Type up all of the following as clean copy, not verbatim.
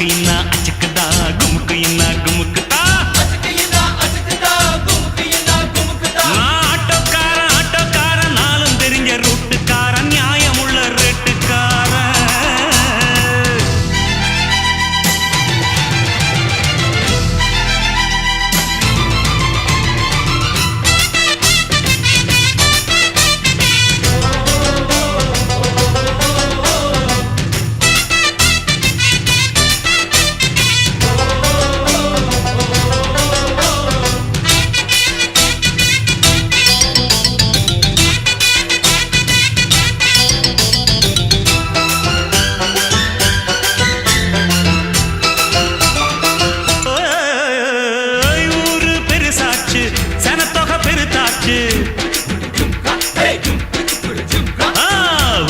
அச்சுக்கு அச்சுக்குதா குமுக்கு இன்னா குமுக்குதா நான் ஆட்டோக்காரன் நாளும் தெரிஞ்ச ரூட்டுக்காரன் நியாயமுள்ள ரேட்டுக்காரன்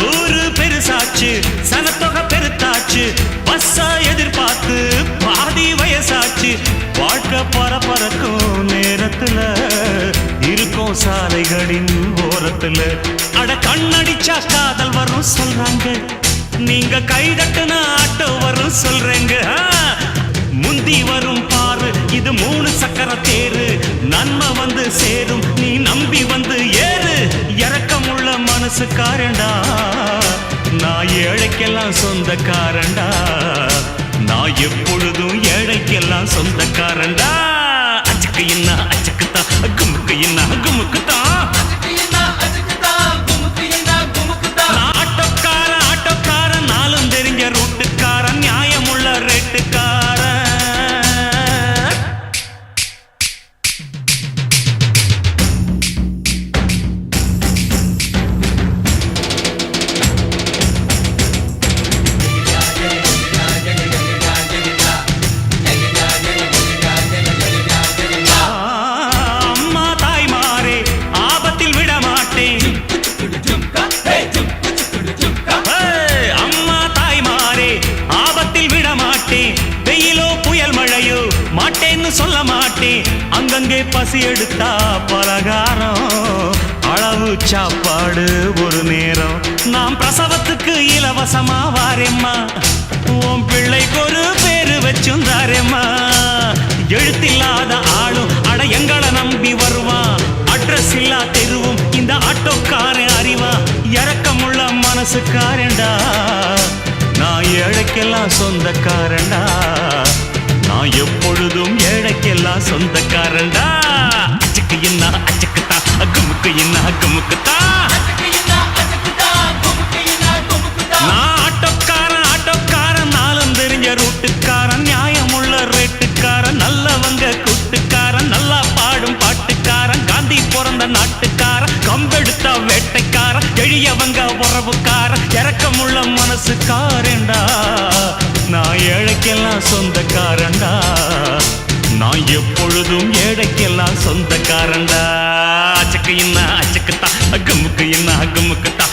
ஊரு பெருசாச்சு சனத்தொகை பெருத்தாச்சு பஸ்ஸா எதிர்பார்த்து பாதி வயசாச்சு வாழ்க்கை பரப்பறக்கும் நேரத்துல இருக்கும் சாலைகளின் ஓரத்துல அட கண்ணடிச்சா காதல் வரும் சொல்றாங்க நீங்க கைதட்டுன ஆட்டோ வரும் சொல்றேங்க முந்தி வரும் பாரு இது 3 சக்கர தேரு நன்மை வந்து சேரும் நீ நம்பி வந்து ஏறு இரக்கமுள்ள மனசுக்காரண்டா நான் ஏழைக்கெல்லாம் சொந்தக்காரண்டா நான் எப்பொழுதும் ஏழைக்கெல்லாம் சொந்தக்காரண்டா அச்சுக்கு இன்னா அச்சுக்குத்தான் குமுக்கு இன்னா குமுக்குத்தான் ஆட்டோக்காரன் நாளும் தெரிஞ்ச ரூட்டுக்காரன் நியாயமுள்ள ரேட்டுக்காரன் வெயிலோ புயல் மழையோ மாட்டேன்னு சொல்ல மாட்டேன் அங்கங்கே பசி எடுத்தா பலகாரம் அளவு சாப்பாடு ஒரு நேரம் நாம் பிரசவத்துக்கு இலவசமா வாரேம்மா உன் பிள்ளைக்கு ஒரு பேரு வச்சும் தாரேம்மா எழுத்தில்லாத ஆளும் அட எங்களை நம்பி வருவான் அட்ரஸ் இல்லா தெருவும் இந்த ஆட்டோக்காரன் அறிவா இரக்கமுள்ள மனசுக்காரண்டா நான் ஏழைக்கெல்லாம் சொந்தக்காரண்டா நான் எப்பொழுதும் ஏழைக்கெல்லாம் சொந்தக்காரண்டா அச்சுக்கு இன்னா அச்சுக்குத்தா குமுக்கு இன்னா குமுக்குத்தா நான் ஆட்டோக்காரன் நாளும் தெரிஞ்ச ரூட்டுக்காரன் நியாயமுள்ள ரேட்டுக்காரன் நல்லவங்க கூட்டுக்காரன் நல்லா பாடும் பாட்டுக்காரன் காந்தி பிறந்த நாட்டுக்காரன் கம்பெடுத்த வேட்டைக்காரன் எளியவங்க உறவுக்காரன் இரக்கமுள்ள மனசுக்காரண்டா நான் ஏழைக்கெல்லாம் சொந்தக்காரண்டா நான் எப்பொழுதும் ஏழைக்கெல்லாம் சொந்தக்காரண்டா அச்சுக்கு இன்னா அச்சுக்குத்தா குமுக்கு இன்னா குமுக்குத்தா